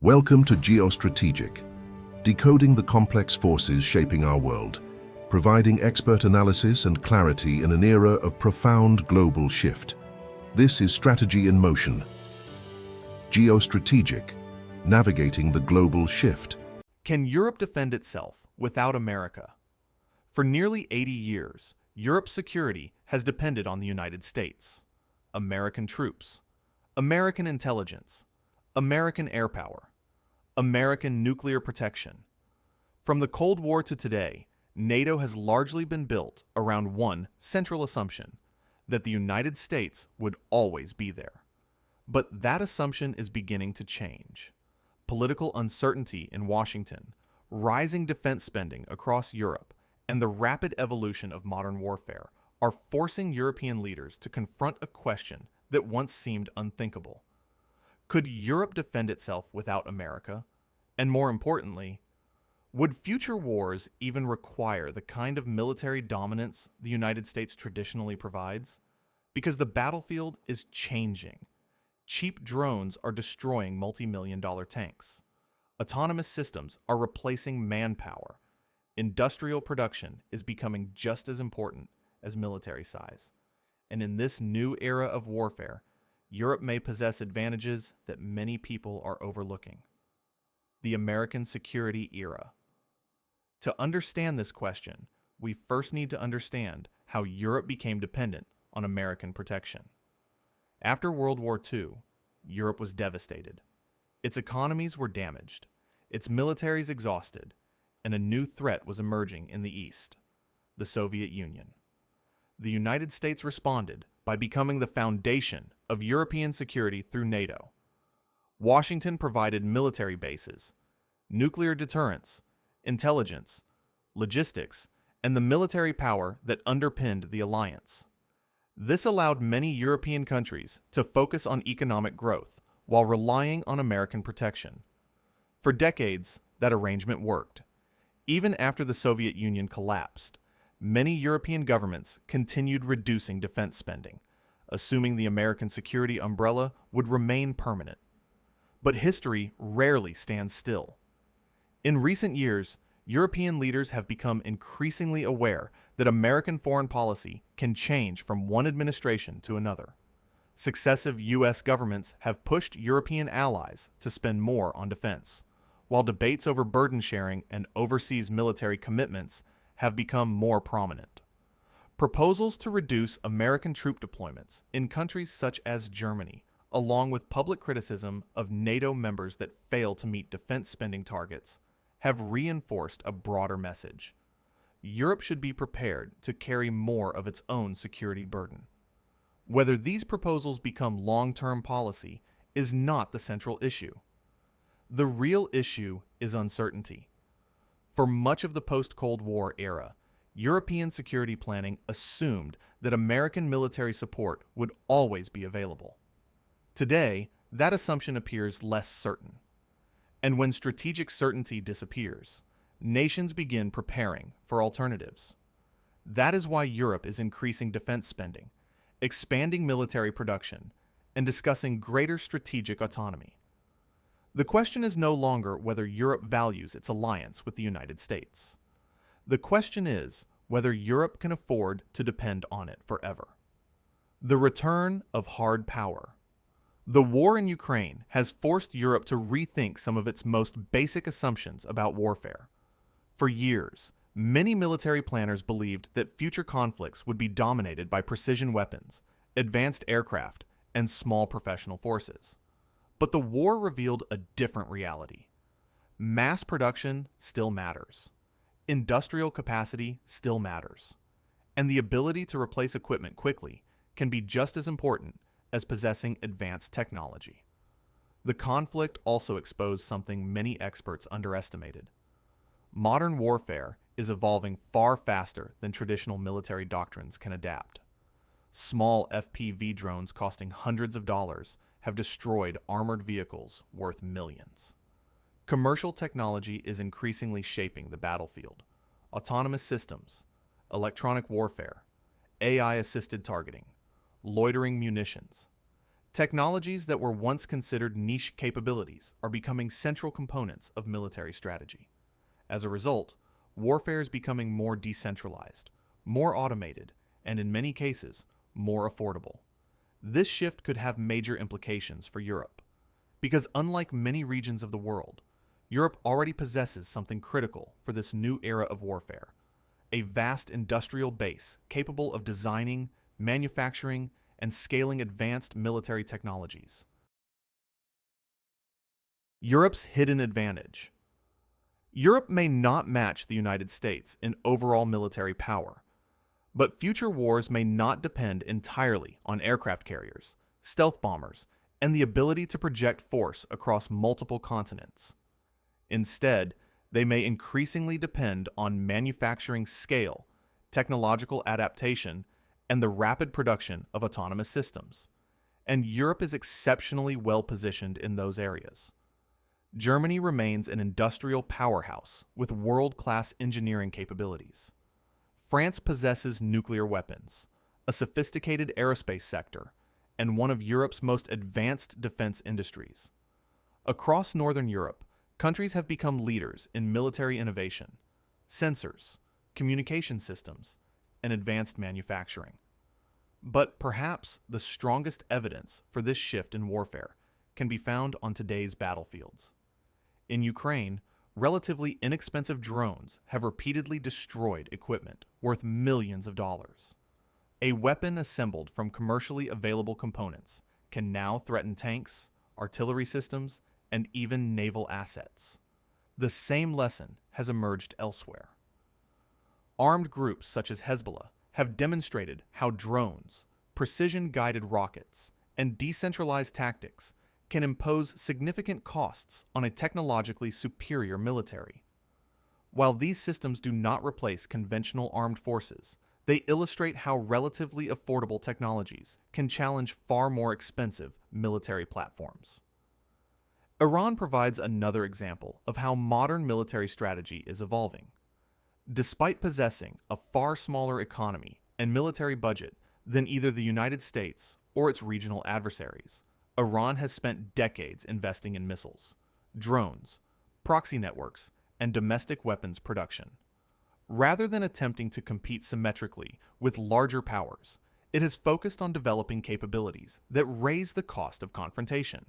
Welcome to Geostrategic, decoding the complex forces shaping our world, providing expert analysis and clarity in an era of profound global shift. This is Strategy in Motion. Geostrategic, navigating the global shift. Can Europe defend itself without America? For nearly 80 years, Europe's security has depended on the United States, American troops, American intelligence, American air power, American nuclear protection. From the Cold War to today, NATO has largely been built around one central assumption, that the United States would always be there. But that assumption is beginning to change. Political uncertainty in Washington, rising defense spending across Europe, and the rapid evolution of modern warfare are forcing European leaders to confront a question that once seemed unthinkable. Could Europe defend itself without America? And more importantly, would future wars even require the kind of military dominance the United States traditionally provides? Because the battlefield is changing. Cheap drones are destroying multi-million-dollar tanks. Autonomous systems are replacing manpower. Industrial production is becoming just as important as military size. And in this new era of warfare, Europe may possess advantages that many people are overlooking. The American security era. To understand this question, we first need to understand how Europe became dependent on American protection. After World War II, Europe was devastated. Its economies were damaged, its militaries exhausted, and a new threat was emerging in the East, the Soviet Union. The United States responded by becoming the foundation of European security through NATO. Washington provided military bases, nuclear deterrence, intelligence, logistics, and the military power that underpinned the alliance. This allowed many European countries to focus on economic growth while relying on American protection. For decades, that arrangement worked. Even after the Soviet Union collapsed, many European governments continued reducing defense spending, assuming the American security umbrella would remain permanent. But history rarely stands still. In recent years, European leaders have become increasingly aware that American foreign policy can change from one administration to another. Successive U.S. governments have pushed European allies to spend more on defense, while debates over burden sharing and overseas military commitments have become more prominent. Proposals to reduce American troop deployments in countries such as Germany, along with public criticism of NATO members that fail to meet defense spending targets, have reinforced a broader message. Europe should be prepared to carry more of its own security burden. Whether these proposals become long-term policy is not the central issue. The real issue is uncertainty. For much of the post-Cold War era, European security planning assumed that American military support would always be available. Today, that assumption appears less certain. And when strategic certainty disappears, nations begin preparing for alternatives. That is why Europe is increasing defense spending, expanding military production, and discussing greater strategic autonomy. The question is no longer whether Europe values its alliance with the United States. The question is whether Europe can afford to depend on it forever. The return of hard power. The war in Ukraine has forced Europe to rethink some of its most basic assumptions about warfare. For years, many military planners believed that future conflicts would be dominated by precision weapons, advanced aircraft, and small professional forces. But the war revealed a different reality. Mass production still matters. Industrial capacity still matters. And the ability to replace equipment quickly can be just as important as possessing advanced technology. The conflict also exposed something many experts underestimated. Modern warfare is evolving far faster than traditional military doctrines can adapt. Small FPV drones costing hundreds of dollars have destroyed armored vehicles worth millions. Commercial technology is increasingly shaping the battlefield. Autonomous systems, electronic warfare, AI-assisted targeting, loitering munitions. Technologies that were once considered niche capabilities are becoming central components of military strategy. As a result, warfare is becoming more decentralized, more automated, and in many cases, more affordable. This shift could have major implications for Europe, because unlike many regions of the world, Europe already possesses something critical for this new era of warfare: a vast industrial base capable of designing, manufacturing, and scaling advanced military technologies. Europe's hidden advantage. Europe may not match the United States in overall military power, but future wars may not depend entirely on aircraft carriers, stealth bombers, and the ability to project force across multiple continents. Instead, they may increasingly depend on manufacturing scale, technological adaptation, and the rapid production of autonomous systems. And Europe is exceptionally well positioned in those areas. Germany remains an industrial powerhouse with world-class engineering capabilities. France possesses nuclear weapons, a sophisticated aerospace sector, and one of Europe's most advanced defense industries. Across Northern Europe, countries have become leaders in military innovation, sensors, communication systems, and advanced manufacturing. But perhaps the strongest evidence for this shift in warfare can be found on today's battlefields. In Ukraine, relatively inexpensive drones have repeatedly destroyed equipment worth millions of dollars. A weapon assembled from commercially available components can now threaten tanks, artillery systems, and even naval assets. The same lesson has emerged elsewhere. Armed groups such as Hezbollah have demonstrated how drones, precision-guided rockets, and decentralized tactics can impose significant costs on a technologically superior military. While these systems do not replace conventional armed forces, they illustrate how relatively affordable technologies can challenge far more expensive military platforms. Iran provides another example of how modern military strategy is evolving. Despite possessing a far smaller economy and military budget than either the United States or its regional adversaries, Iran has spent decades investing in missiles, drones, proxy networks, and domestic weapons production. Rather than attempting to compete symmetrically with larger powers, it has focused on developing capabilities that raise the cost of confrontation.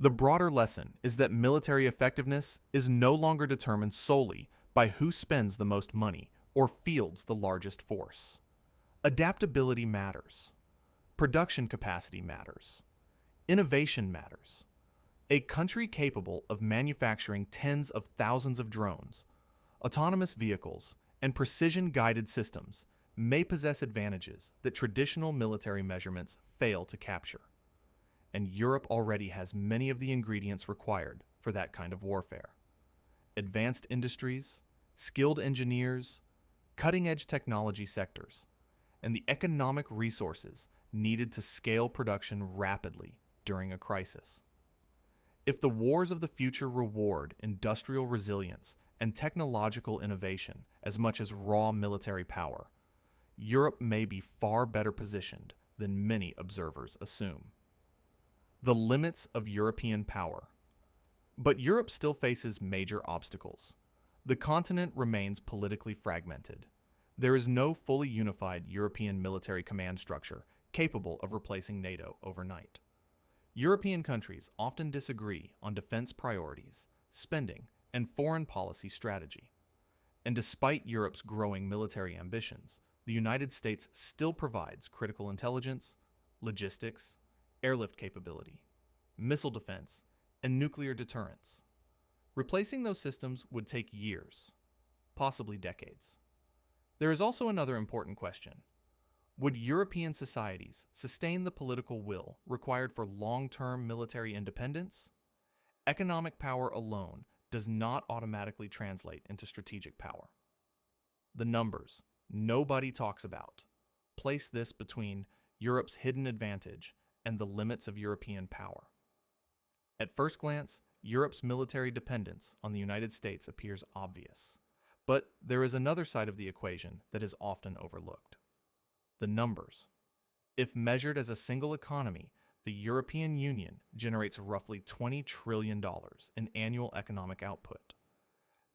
The broader lesson is that military effectiveness is no longer determined solely by who spends the most money or fields the largest force. Adaptability matters. Production capacity matters. Innovation matters. A country capable of manufacturing tens of thousands of drones, autonomous vehicles, and precision-guided systems may possess advantages that traditional military measurements fail to capture. And Europe already has many of the ingredients required for that kind of warfare: advanced industries, skilled engineers, cutting-edge technology sectors, and the economic resources needed to scale production rapidly during a crisis. If the wars of the future reward industrial resilience and technological innovation as much as raw military power, Europe may be far better positioned than many observers assume. The limits of European power. But Europe still faces major obstacles. The continent remains politically fragmented. There is no fully unified European military command structure capable of replacing NATO overnight. European countries often disagree on defense priorities, spending, and foreign policy strategy. And despite Europe's growing military ambitions, the United States still provides critical intelligence, logistics, airlift capability, missile defense, and nuclear deterrence. Replacing those systems would take years, possibly decades. There is also another important question. Would European societies sustain the political will required for long-term military independence? Economic power alone does not automatically translate into strategic power. The numbers nobody talks about place this between Europe's hidden advantage and the limits of European power. At first glance, Europe's military dependence on the United States appears obvious. But there is another side of the equation that is often overlooked: the numbers. If measured as a single economy, the European Union generates roughly $20 trillion in annual economic output.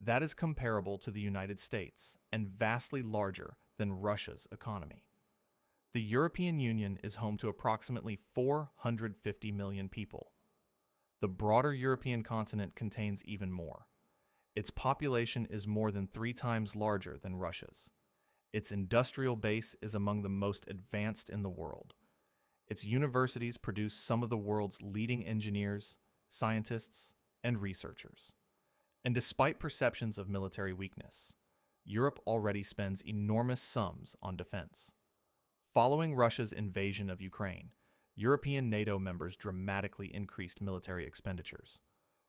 That is comparable to the United States and vastly larger than Russia's economy. The European Union is home to approximately 450 million people. The broader European continent contains even more. Its population is more than 3 times larger than Russia's. Its industrial base is among the most advanced in the world. Its universities produce some of the world's leading engineers, scientists, and researchers. And despite perceptions of military weakness, Europe already spends enormous sums on defense. Following Russia's invasion of Ukraine, European NATO members dramatically increased military expenditures.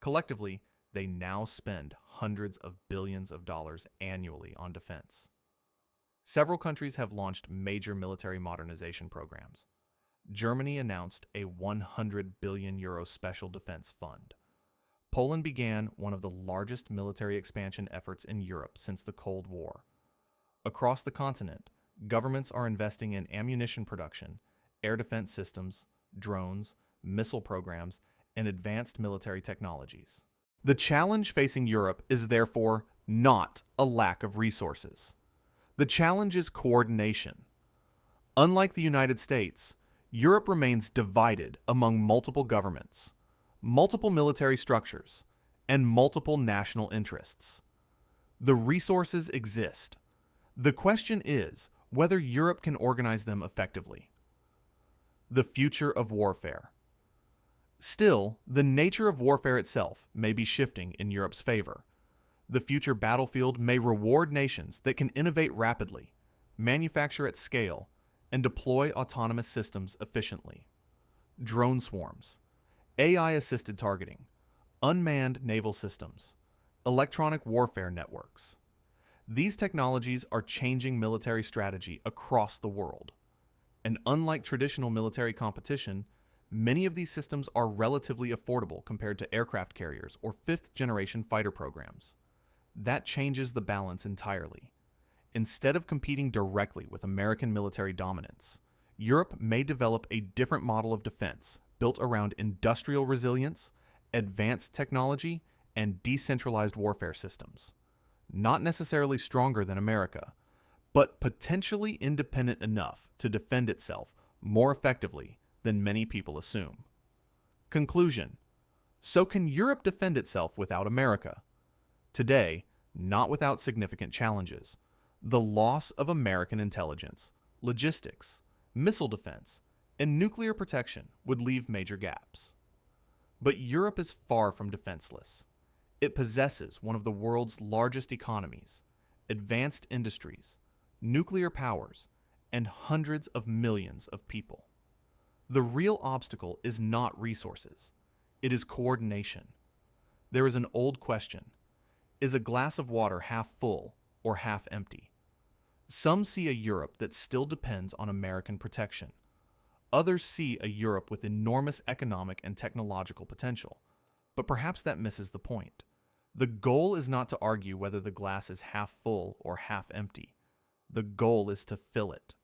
Collectively, they now spend hundreds of billions of dollars annually on defense. Several countries have launched major military modernization programs. Germany announced a €100 billion special defense fund. Poland began one of the largest military expansion efforts in Europe since the Cold War. Across the continent, governments are investing in ammunition production, air defense systems, drones, missile programs, and advanced military technologies. The challenge facing Europe is therefore not a lack of resources. The challenge is coordination. Unlike the United States, Europe remains divided among multiple governments, multiple military structures, and multiple national interests. The resources exist. The question is whether Europe can organize them effectively. The future of warfare. Still, the nature of warfare itself may be shifting in Europe's favor. The future battlefield may reward nations that can innovate rapidly, manufacture at scale, and deploy autonomous systems efficiently. Drone swarms, AI-assisted targeting, unmanned naval systems, electronic warfare networks. These technologies are changing military strategy across the world. And unlike traditional military competition, many of these systems are relatively affordable compared to aircraft carriers or fifth-generation fighter programs. That changes the balance entirely. Instead of competing directly with American military dominance, Europe may develop a different model of defense built around industrial resilience, advanced technology, and decentralized warfare systems. Not necessarily stronger than America, but potentially independent enough to defend itself more effectively than many people assume. Conclusion: so can Europe defend itself without America? Today, not without significant challenges. The loss of American intelligence, logistics, missile defense, and nuclear protection would leave major gaps. But Europe is far from defenseless. It possesses one of the world's largest economies, advanced industries, nuclear powers, and hundreds of millions of people. The real obstacle is not resources. It is coordination. There is an old question: is a glass of water half full or half empty? Some see a Europe that still depends on American protection. Others see a Europe with enormous economic and technological potential. But perhaps that misses the point. The goal is not to argue whether the glass is half full or half empty. The goal is to fill it.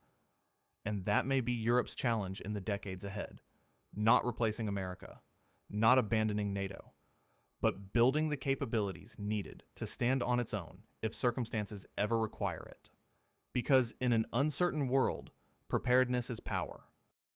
And that may be Europe's challenge in the decades ahead. Not replacing America, not abandoning NATO, but building the capabilities needed to stand on its own if circumstances ever require it. Because in an uncertain world, preparedness is power.